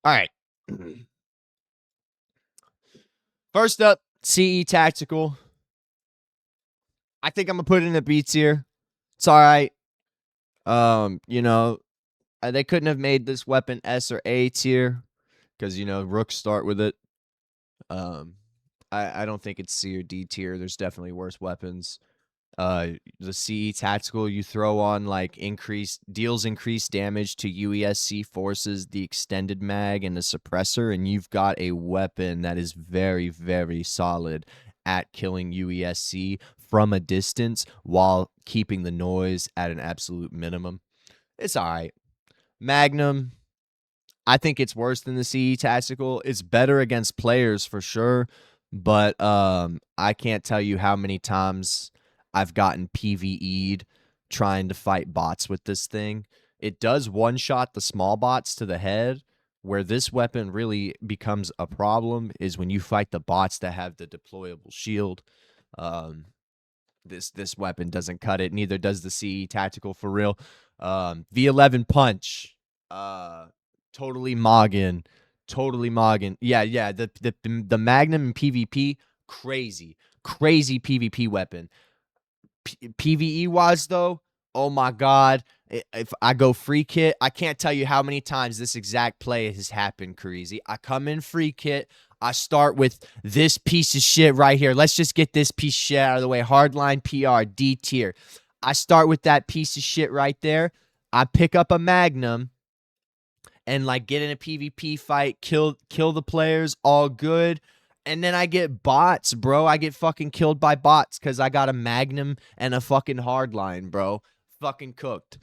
All right. First up, CE Tactical. I think I'm gonna put it in a B tier. It's all right. You know, they couldn't have made this weapon S or A tier because rooks start with it. Um, I don't think it's C or D tier. There's definitely worse weapons. The CE tactical you throw on like deals increased damage to UESC forces, the extended mag, and the suppressor, and you've got a weapon that is very, very solid at killing UESC from a distance while keeping the noise at an absolute minimum. It's all right. Magnum, I think it's worse than the CE tactical. It's better against players for sure, but I can't tell you how many times I've gotten PvE'd trying to fight bots with this thing. It does one shot the small bots to the head. Where this weapon really becomes a problem is when you fight the bots that have the deployable shield. Um, this weapon doesn't cut it. Neither does the CE tactical for real. V11 punch. Uh, totally Moggin. Totally Moggin. Yeah. The Magnum in PvP, crazy. Crazy PvP weapon. PvE wise though, oh my god. If I go free kit, I can't tell you how many times this exact play has happened, crazy. I come in free kit, I start with this piece of shit right here. Let's just get this piece of shit out of the way. Hardline PR, D tier. I start with that piece of shit right there. I pick up a Magnum and like get in a PvP fight, kill the players, all good. And then I get bots, bro. I get fucking killed by bots because I got a Magnum and a fucking hardline, bro. Fucking cooked.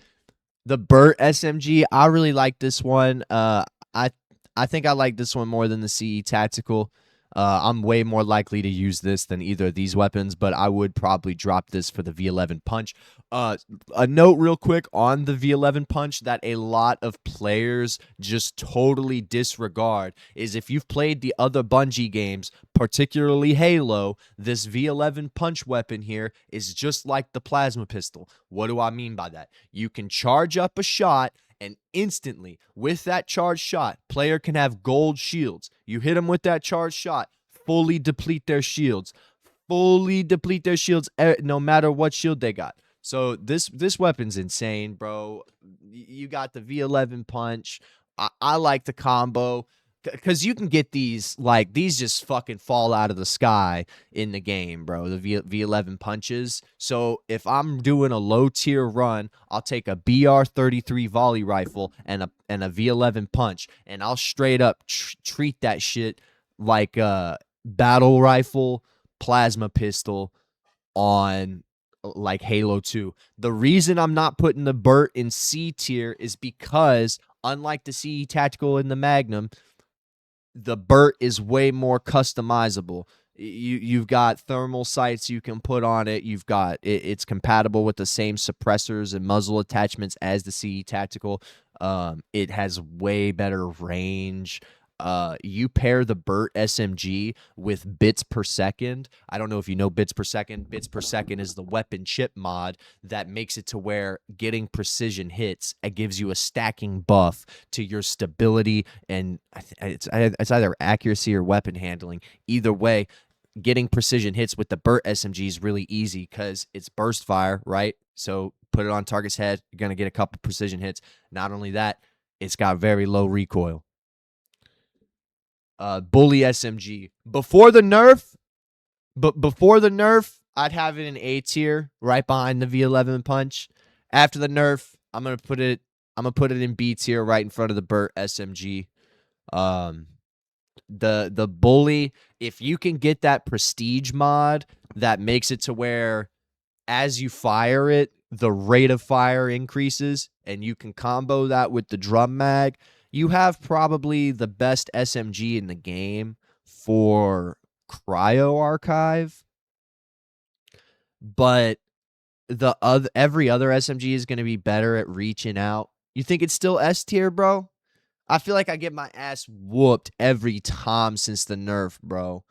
The Burt SMG, I really like this one. I I think I like this one more than the CE Tactical. I'm way more likely to use this than either of these weapons, but I would probably drop this for the V11 Punch. A note real quick on the V11 Punch that a lot of players just totally disregard is if you've played the other Bungie games, particularly Halo, this V11 Punch weapon here is just like the plasma pistol. What do I mean by that? You can charge up a shot and instantly, with that charged shot, player can have gold shields. You hit them with that charged shot, fully deplete their shields. Fully deplete their shields, no matter what shield they got. So this weapon's insane, bro. You got the V11 punch. I like the combo because you can get these just fucking fall out of the sky in the game, bro. The V11 punches. So if I'm doing a low tier run, I'll take a BR-33 volley rifle and a V11 punch, and I'll straight up treat that shit like a battle rifle, plasma pistol on like Halo 2. The reason I'm not putting the Burt in C tier is because unlike the CE Tactical and the Magnum, the Burt is way more customizable. You've got thermal sights you can put on it. You've got it's compatible with the same suppressors and muzzle attachments as the CE Tactical. It has way better range. You pair the Burt SMG with bits per second. I don't know if you know bits per second. Bits per second is the weapon chip mod that makes it to where getting precision hits, it gives you a stacking buff to your stability, and it's either accuracy or weapon handling. Either way, getting precision hits with the Burt SMG is really easy because it's burst fire, right? So put it on target's head, you're going to get a couple precision hits. Not only that, it's got very low recoil. Bully SMG. Before the nerf, I'd have it in A tier, right behind the V11 punch. After the nerf, I'm gonna put it in B tier, right in front of the Burt SMG. Um, the bully, if you can get that prestige mod that makes it to where as you fire it, the rate of fire increases, and you can combo that with the drum mag, you have probably the best SMG in the game for cryo archive. But every other SMG is going to be better at reaching out. You think it's still S tier, bro? I feel like I get my ass whooped every time since the nerf, bro.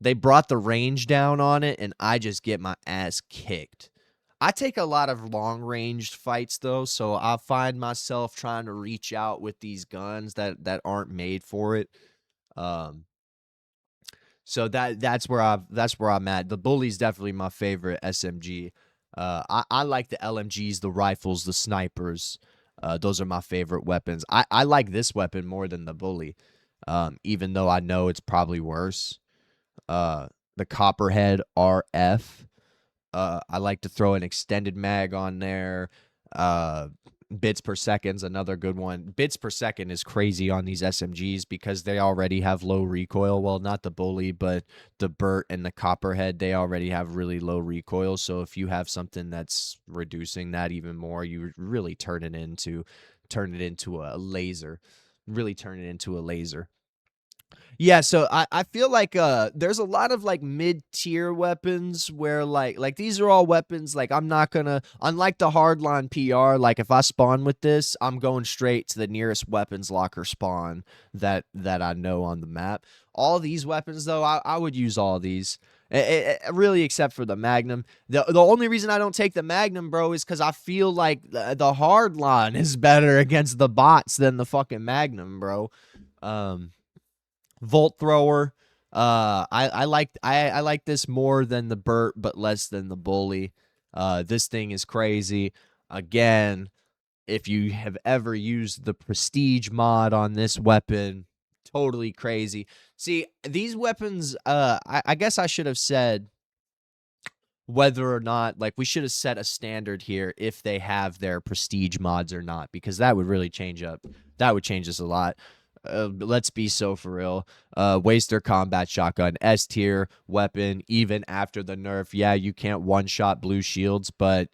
They brought the range down on it, and I just get my ass kicked. I take a lot of long-ranged fights though, so I find myself trying to reach out with these guns that aren't made for it. Um, so that's where I'm at. The bully's definitely my favorite SMG. I like the LMGs, the rifles, the snipers. Those are my favorite weapons. I like this weapon more than the bully, even though I know it's probably worse. The Copperhead RF. I like to throw an extended mag on there. Uh, bits per second's another good one. Bits per second is crazy on these SMGs because they already have low recoil. Well, not the bully, but the Burt and the Copperhead, they already have really low recoil. So if you have something that's reducing that even more, you really turn it into a laser. Really turn it into a laser. Yeah, so I feel like there's a lot of like mid-tier weapons where like these are all weapons like I'm not gonna, unlike the hardline PR, like if I spawn with this, I'm going straight to the nearest weapons locker spawn that I know on the map. All these weapons though, I would use all these. Really, except for the Magnum. The only reason I don't take the Magnum, bro, is because I feel like the hardline is better against the bots than the fucking Magnum, bro. Um, Volt thrower. I like this more than the Burt, but less than the bully. This thing is crazy. Again, if you have ever used the prestige mod on this weapon, totally crazy. See, these weapons, I guess I should have said whether or not, like, we should have set a standard here if they have their prestige mods or not, because that would really change up. That would change us a lot. Let's be so for real. Waster combat shotgun, S tier weapon, even after the nerf. Yeah, you can't one shot blue shields, but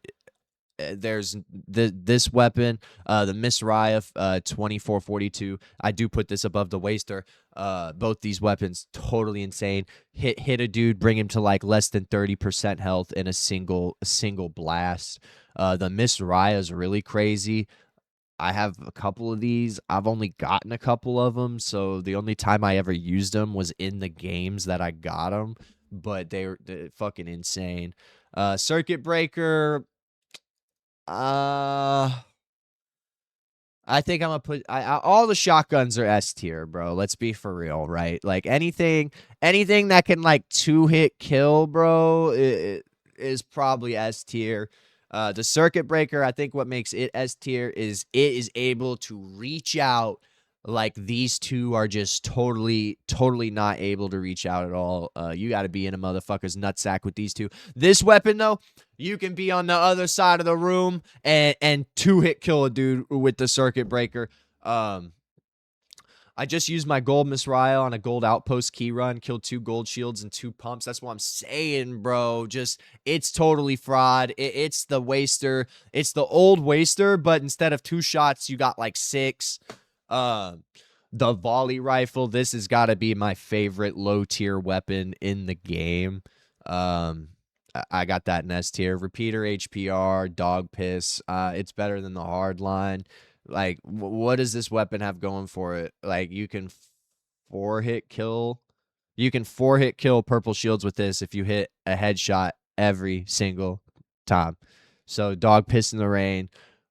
there's this weapon, the Miss Raya 2442. I do put this above the Waster. Both these weapons totally insane. Hit a dude, bring him to like less than 30% health in a single blast. The Miss Raya is really crazy. I have a couple of these. I've only gotten a couple of them, so the only time I ever used them was in the games that I got them. But they're fucking insane. Circuit breaker. Uh, I think I'm gonna put all the shotguns are S tier, bro. Let's be for real, right? Like anything that can like 2-hit kill, bro, is probably S tier. The circuit breaker, I think what makes it S tier is it is able to reach out like these two are just totally not able to reach out at all. You got to be in a motherfucker's nutsack with these two. This weapon though, you can be on the other side of the room and 2-hit kill a dude with the circuit breaker. I just used my gold Miss Raya on a gold outpost key run, killed 2 gold shields and 2 pumps. That's what I'm saying, bro. Just, it's totally fraud. It's the Waster. It's the old Waster, but instead of 2 shots, you got like 6. The volley rifle, this has got to be my favorite low tier weapon in the game. I got that in S tier. Repeater HPR, dog piss. It's better than the hard line. Like, what does this weapon have going for it? Like, you can 4-hit kill. You can 4-hit kill purple shields with this if you hit a headshot every single time. So, dog piss in the rain.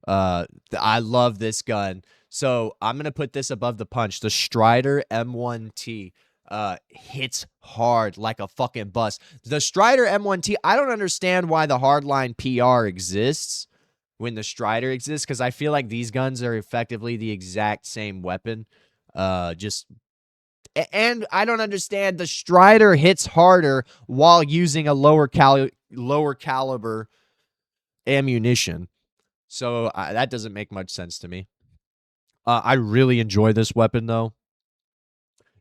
I love this gun. So, I'm going to put this above the punch. The Strider M1T hits hard like a fucking bus. The Strider M1T, I don't understand why the hardline PR exists when the Strider exists, because I feel like these guns are effectively the exact same weapon. And I don't understand the Strider hits harder while using a lower caliber ammunition. So that doesn't make much sense to me. I really enjoy this weapon though.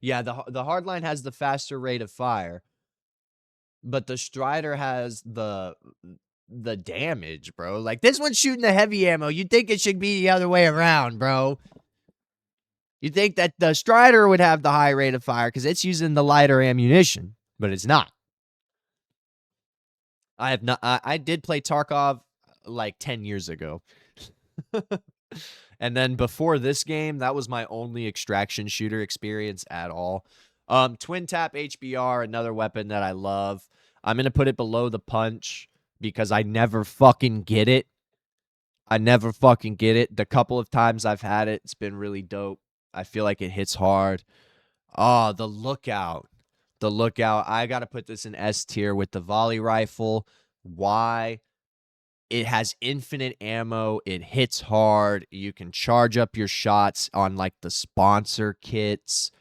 Yeah, the hardline has the faster rate of fire, but the Strider has the damage, bro. Like, this one's shooting the heavy ammo. You'd think it should be the other way around, bro. You'd think that the Strider would have the high rate of fire because it's using the lighter ammunition, but it's not. I have not. I did play Tarkov like 10 years ago. And then before this game, that was my only extraction shooter experience at all. Twin tap HBR, another weapon that I love. I'm going to put it below the punch because I never fucking get it. I never fucking get it. The couple of times I've had it, it's been really dope. I feel like it hits hard. Oh, the lookout. The lookout. I got to put this in S tier with the volley rifle. Why? It has infinite ammo. It hits hard. You can charge up your shots on like the sponsor kits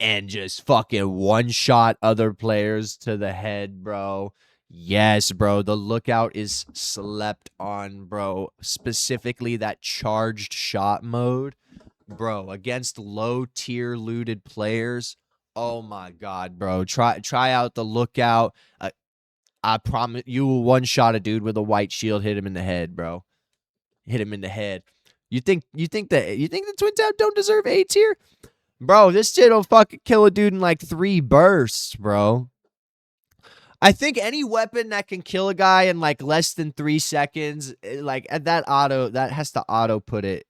and just fucking one shot other players to the head, bro. Yes, bro. The lookout is slept on, bro. Specifically that charged shot mode, bro, against low tier looted players. Oh my god, bro. Try out the lookout. I promise you will one shot a dude with a white shield, hit him in the head, bro. Hit him in the head. You think the twin tap don't deserve A tier? Bro, this shit will fucking kill a dude in like 3 bursts, bro. I think any weapon that can kill a guy in like less than 3 seconds, like at that has to auto put it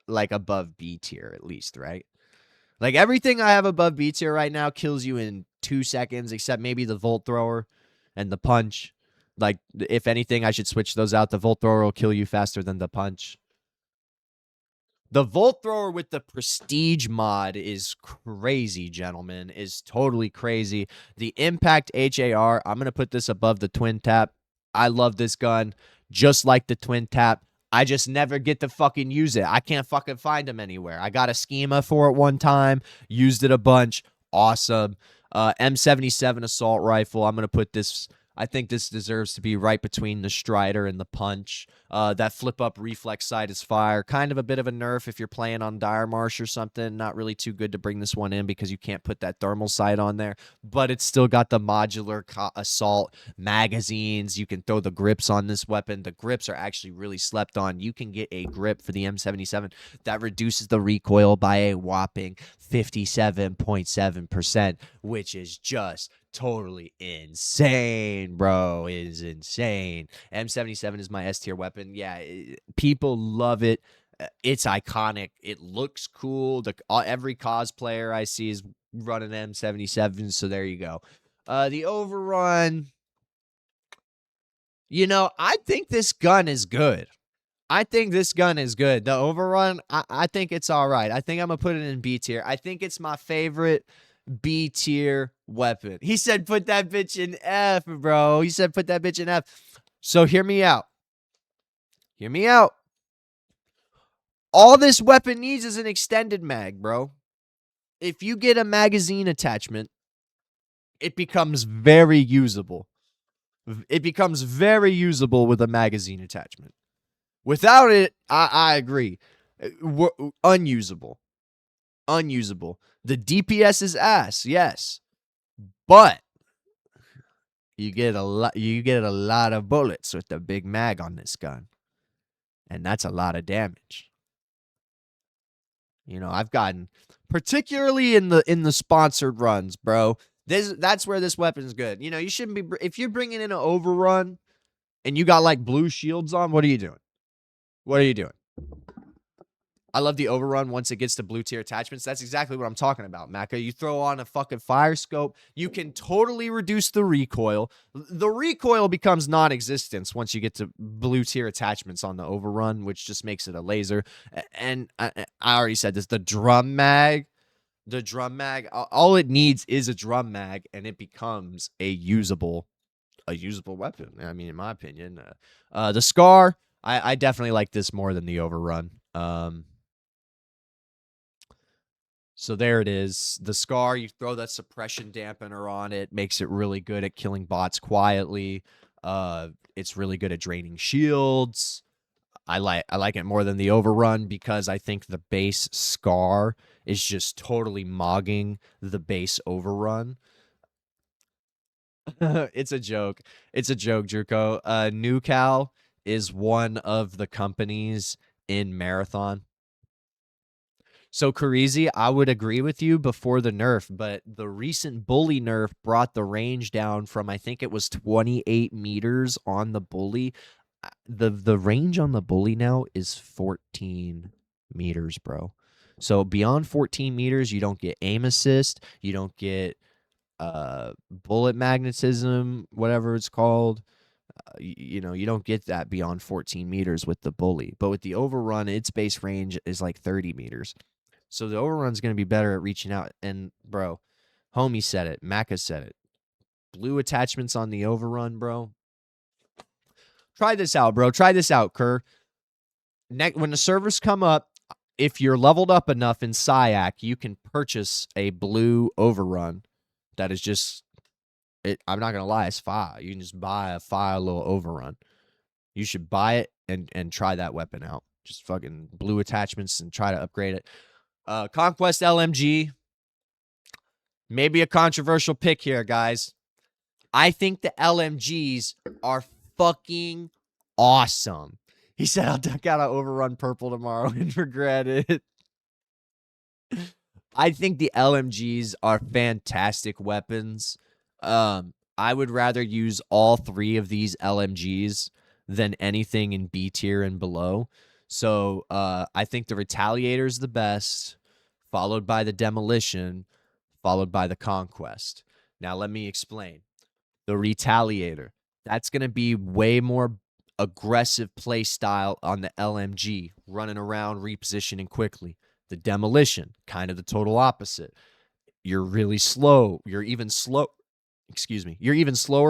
like above B tier at least, right? Like everything I have above B tier right now kills you in 2 seconds, except maybe the volt thrower and the punch. Like if anything, I should switch those out. The volt thrower will kill you faster than the punch. The Volt Thrower with the Prestige mod is crazy, gentlemen. Is totally crazy. The Impact HAR, I'm going to put this above the Twin Tap. I love this gun, just like the Twin Tap. I just never get to fucking use it. I can't fucking find them anywhere. I got a schema for it one time, used it a bunch. Awesome. M77 assault rifle. I'm going to put this. I think this deserves to be right between the Strider and the Punch. That flip-up reflex sight is fire. Kind of a bit of a nerf if you're playing on Dire Marsh or something. Not really too good to bring this one in because you can't put that thermal sight on there. But it's still got the modular assault magazines. You can throw the grips on this weapon. The grips are actually really slept on. You can get a grip for the M77 that reduces the recoil by a whopping 57.7%, which is just totally insane, bro. It is insane. M77 is my S tier weapon. Yeah, people love it. It's iconic. It looks cool. Every cosplayer I see is running M77, so there you go. The overrun, I think this gun is good. The overrun, I think it's all right. I think I'm going to put it in B tier. I think it's my favorite B tier weapon. He said put that bitch in F, bro. He said put that bitch in F. So hear me out. All this weapon needs is an extended mag, bro. If you get a magazine attachment, it becomes very usable. It becomes very usable with a magazine attachment. Without it, I agree. Unusable. The DPS is ass, yes. But you get a lot of bullets with the big mag on this gun. And that's a lot of damage. I've gotten particularly in the sponsored runs, bro. That's where this weapon's good. You shouldn't be if you're bringing in an overrun and you got like blue shields on, what are you doing? I love the overrun once it gets to blue tier attachments. That's exactly what I'm talking about, Maka. You throw on a fucking fire scope. You can totally reduce the recoil. The recoil becomes non-existent once you get to blue tier attachments on the overrun, which just makes it a laser. And I already said this, the drum mag, all it needs is a drum mag, and it becomes a usable weapon. I mean, in my opinion, the Scar, I definitely like this more than the overrun. So there it is. The Scar, you throw that suppression dampener on it, makes it really good at killing bots quietly. It's really good at draining shields. I like it more than the overrun because I think the base Scar is just totally mogging the base overrun. It's a joke. It's a joke, Jerko. NewCal is one of the companies in Marathon. So, Karizi, I would agree with you before the nerf, but the recent bully nerf brought the range down from, I think it was 28 meters on the bully. The range on the bully now is 14 meters, bro. So beyond 14 meters, you don't get aim assist, you don't get bullet magnetism, whatever it's called. you know, you don't get that beyond 14 meters with the bully. But with the overrun, its base range is like 30 meters. So the overrun's going to be better at reaching out. And, bro, homie said it. Macca said it. Blue attachments on the overrun, bro. Try this out, bro. Try this out, Kerr. When the servers come up, if you're leveled up enough in SIAC, you can purchase a blue overrun that is just it. I'm not gonna lie, it's fire. You can just buy a fire little overrun. You should buy it and try that weapon out. Just fucking blue attachments and try to upgrade it. Conquest LMG. Maybe a controversial pick here, guys. I think the LMGs are fucking awesome. He said, I'll duck out of overrun purple tomorrow and regret it. I think the LMGs are fantastic weapons. I would rather use all 3 of these LMGs than anything in B tier and below. So I think the Retaliator is the best, followed by the Demolition, followed by the Conquest. Now let me explain. The Retaliator, that's going to be way more aggressive play style on the LMG, running around, repositioning quickly. The Demolition, kind of the total opposite. You're really slow. You're even slower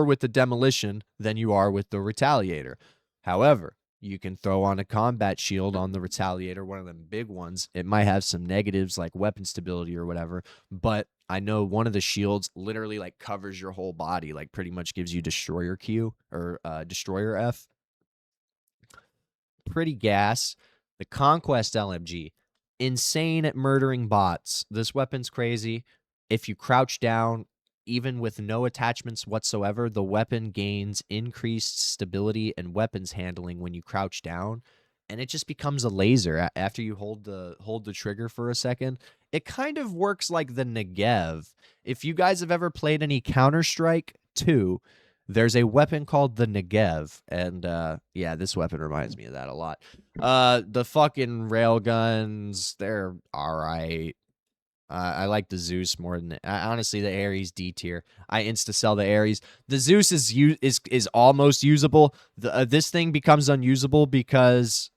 with the Demolition than you are with the Retaliator. However, you can throw on a combat shield on the Retaliator, one of them big ones. It might have some negatives like weapon stability or whatever, but I know one of the shields literally like covers your whole body, like pretty much gives you Destroyer Q or Destroyer F. Pretty gas. The Conquest LMG, insane at murdering bots. This weapon's crazy. If you crouch down, even with no attachments whatsoever, the weapon gains increased stability and weapons handling when you crouch down, and it just becomes a laser after you hold the trigger for a second. It kind of works like the Negev. If you guys have ever played any Counter-Strike 2, there's a weapon called the Negev, and yeah, this weapon reminds me of that a lot. The fucking railguns, they're all right. I like the Zeus more than honestly the Ares D tier. I insta sell the Ares. The Zeus is almost usable. This thing becomes unusable because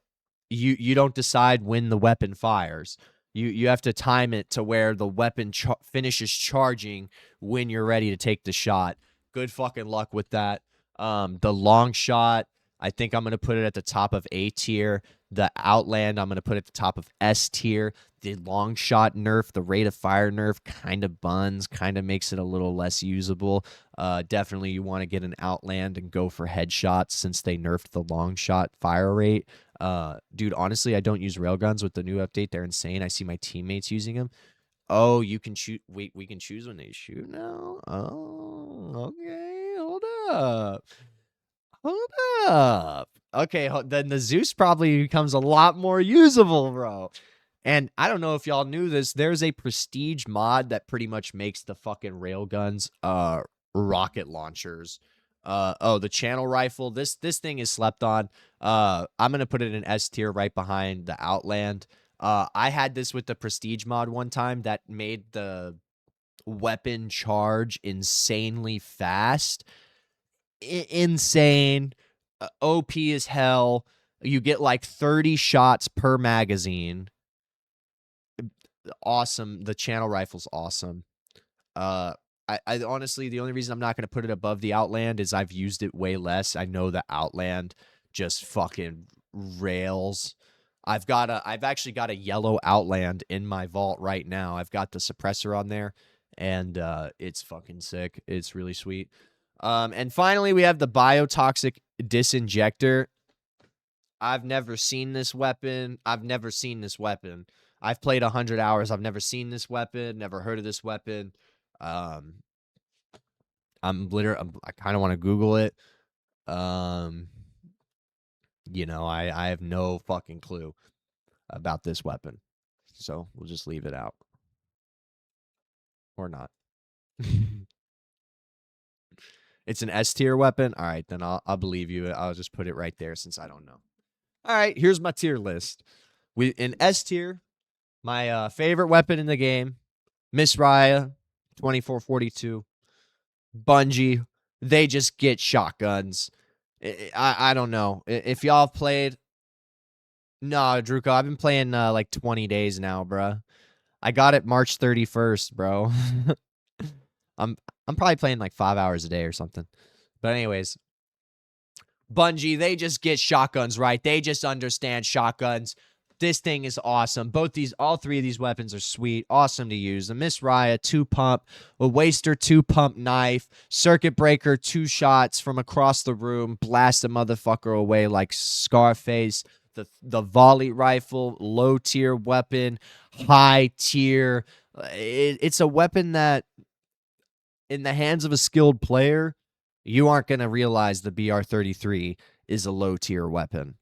you don't decide when the weapon fires. You have to time it to where the weapon finishes charging when you're ready to take the shot. Good fucking luck with that. The long shot, I think I'm going to put it at the top of A tier. The Outland, I'm going to put it at the top of S tier. The long shot nerf, the rate of fire nerf kind of buns, kind of makes it a little less usable. Definitely you want to get an Outland and go for headshots since they nerfed the long shot fire rate. Dude, honestly, I don't use railguns with the new update. They're insane. I see my teammates using them. Oh, you can choose. Wait, we can choose when they shoot now? Oh, okay. Hold up. Hold up. Okay, then the Zeus probably becomes a lot more usable, bro. And I don't know if y'all knew this. There's a prestige mod that pretty much makes the fucking railguns rocket launchers. The channel rifle. This thing is slept on. I'm gonna put it in S tier right behind the Outland. I had this with the prestige mod one time that made the weapon charge insanely fast. Insane. OP as hell. You get like 30 shots per magazine. Awesome. The channel rifle's awesome. I honestly, the only reason I'm not going to put it above the Outland is I've used it way less. I know the Outland just fucking rails. I've actually got a yellow Outland in my vault right now. I've got the suppressor on there, and it's fucking sick. It's really sweet. And finally, we have the biotoxic disinjector. I've never seen this weapon. I've played 100 hours. I've never seen this weapon, never heard of this weapon. I kind of want to Google it. I have no fucking clue about this weapon. So we'll just leave it out. Or not. It's an S tier weapon. All right, then I'll believe you. I'll just put it right there since I don't know. All right, here's my tier list. In S tier, my favorite weapon in the game, Miss Raya, 2442. Bungie, they just get shotguns. I don't know if y'all have played. No, Druko, I've been playing like 20 days now, bruh. I got it March 31st, bro. I'm I'm probably playing like 5 hours a day or something. But anyways, Bungie, they just get shotguns right. They just understand shotguns. This thing is awesome. All three of these weapons are sweet, awesome to use. The Miss Raya 2-pump, a Waster 2-pump knife, Circuit Breaker 2 shots from across the room, blast a motherfucker away like Scarface. The volley rifle, low tier weapon, high tier. It's a weapon that, in the hands of a skilled player, you aren't going to realize the BR-33 is a low tier weapon.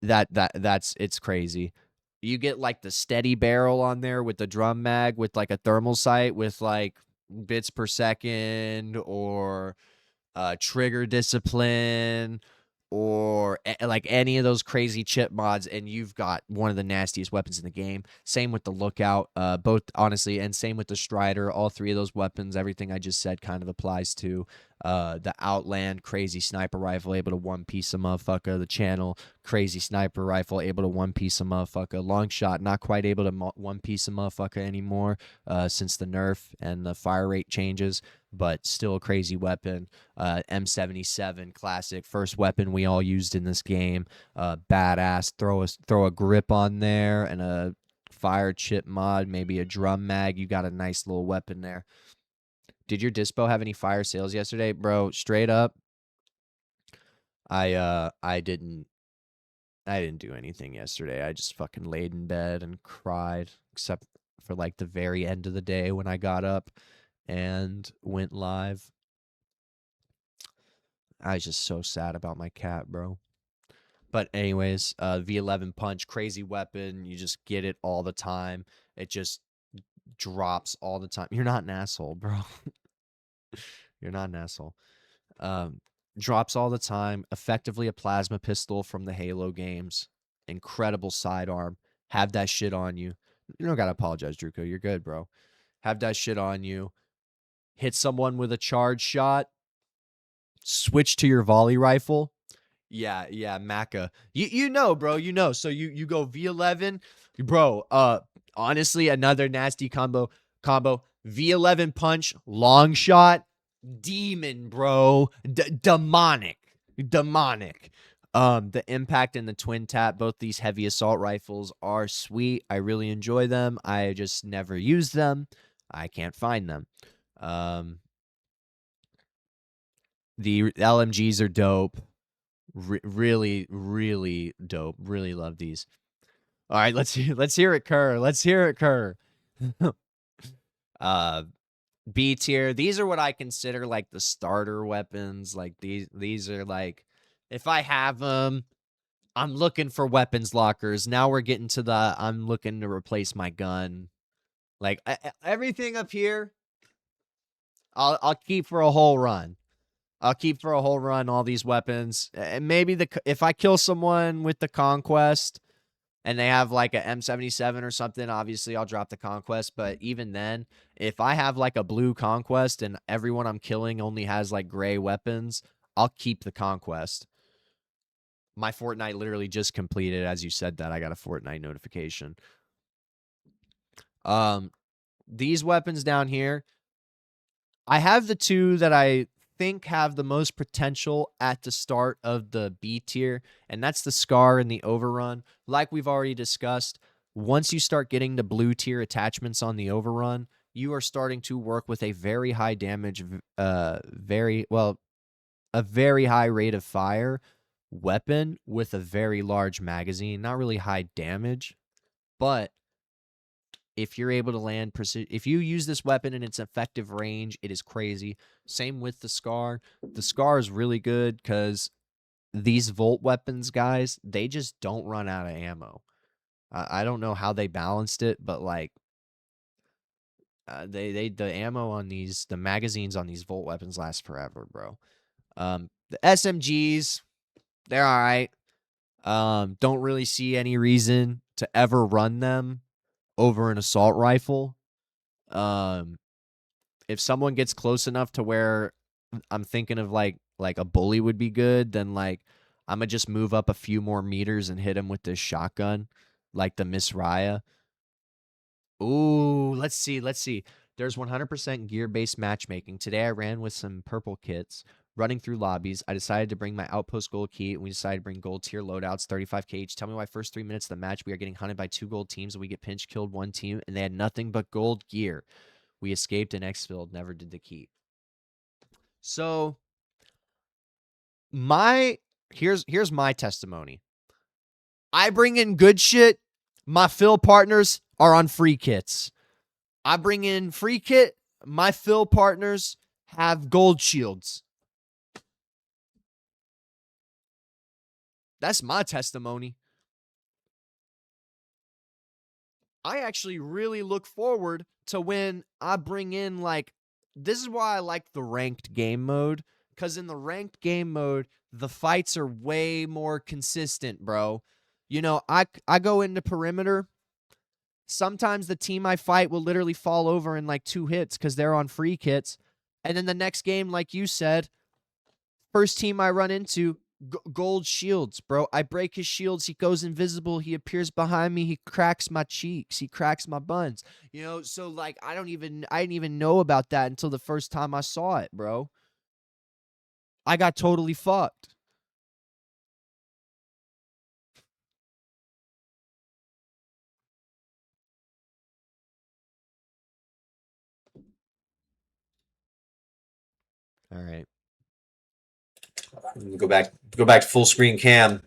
That's it's crazy. You get like the steady barrel on there with the drum mag with like a thermal sight with like bits per second, or trigger discipline, or like any of those crazy chip mods, and you've got one of the nastiest weapons in the game. Same with the Lookout, both honestly, and same with the Strider. All three of those weapons, everything I just said kind of applies to. The Outland crazy sniper rifle, able to one piece a motherfucker. The Channel crazy sniper rifle, able to one piece a motherfucker. Long shot, not quite able to one piece a motherfucker anymore, since the nerf and the fire rate changes, but still a crazy weapon. M77 classic, first weapon we all used in this game. Badass. Throw a grip on there and a fire chip mod, maybe a drum mag. You got a nice little weapon there. Did your dispo have any fire sales yesterday, bro? Straight up, I didn't do anything yesterday. I just fucking laid in bed and cried, except for like the very end of the day when I got up and went live. I was just so sad about my cat, bro. But anyways, V11 punch, crazy weapon. You just get it all the time. It just drops all the time. You're not an asshole, bro. You're not an asshole. Um, Drops all the time. Effectively a plasma pistol from the Halo games. Incredible sidearm. Have that shit on you. You don't gotta apologize, Druko. You're good, bro. Have that shit on you. Hit someone with a charge shot. Switch to your volley rifle. Yeah, Maca. You know, bro, you know. So you go V11, bro. Honestly, another nasty combo. V11 punch, long shot, demon, bro. Demonic. The impact and the twin tap, both these heavy assault rifles are sweet. I really enjoy them. I just never use them. I can't find them. The LMGs are dope. Really, really dope. Really love these. All right, let's hear it, Kerr. Let's hear it, Kerr. uh, B tier. These are what I consider like the starter weapons. Like these are like, if I have them, I'm looking for weapons lockers. Now we're getting to the I'm looking to replace my gun. Like everything up here, I'll keep for a whole run. I'll keep for a whole run all these weapons. And maybe if I kill someone with the Conquest and they have like a M77 or something, obviously I'll drop the Conquest. But even then, if I have like a blue Conquest and everyone I'm killing only has like gray weapons, I'll keep the Conquest. My Fortnite literally just completed. As you said that, I got a Fortnite notification. These weapons down here, I have the two that I think have the most potential at the start of the B tier, and that's the Scar and the Overrun. Like we've already discussed, once you start getting the blue tier attachments on the Overrun, you are starting to work with a very high damage, a very high rate of fire weapon with a very large magazine. Not really high damage, but if you're able to land precision, if you use this weapon in its effective range, it is crazy. Same with the Scar. The Scar is really good because these Volt weapons, guys, they just don't run out of ammo. I don't know how they balanced it, but like the ammo on these, the magazines on these Volt weapons last forever, bro. The SMGs, they're all right. Don't really see any reason to ever run them over an assault rifle. If someone gets close enough to where I'm thinking of like like a bully would be good, then like I'm gonna just move up a few more meters and hit him with this shotgun, like the Miss Raya. Ooh, let's see. Let's see. There's 100% gear-based matchmaking. Today I ran with some purple kits, running through lobbies. I decided to bring my outpost gold key, and we decided to bring gold tier loadouts, 35k each. Tell me why first 3 minutes of the match we are getting hunted by 2 gold teams, and we get pinch killed one team, and they had nothing but gold gear. We escaped and exfilled, never did the keep. So here's my testimony. I bring in good shit. My fill partners are on free kits. I bring in free kit. My fill partners have gold shields. That's my testimony. I actually really look forward to when I bring in, like, this is why I like the ranked game mode. Because in the ranked game mode, the fights are way more consistent, bro. You know, I go into perimeter. Sometimes the team I fight will literally fall over in like 2 hits because they're on free kits. And then the next game, like you said, first team I run into, gold shields, bro. I break his shields. He goes invisible. He appears behind me. He cracks my cheeks. He cracks my buns. You know, so like I didn't even know about that until the first time I saw it, bro. I got totally fucked. All right. Go back to full screen cam.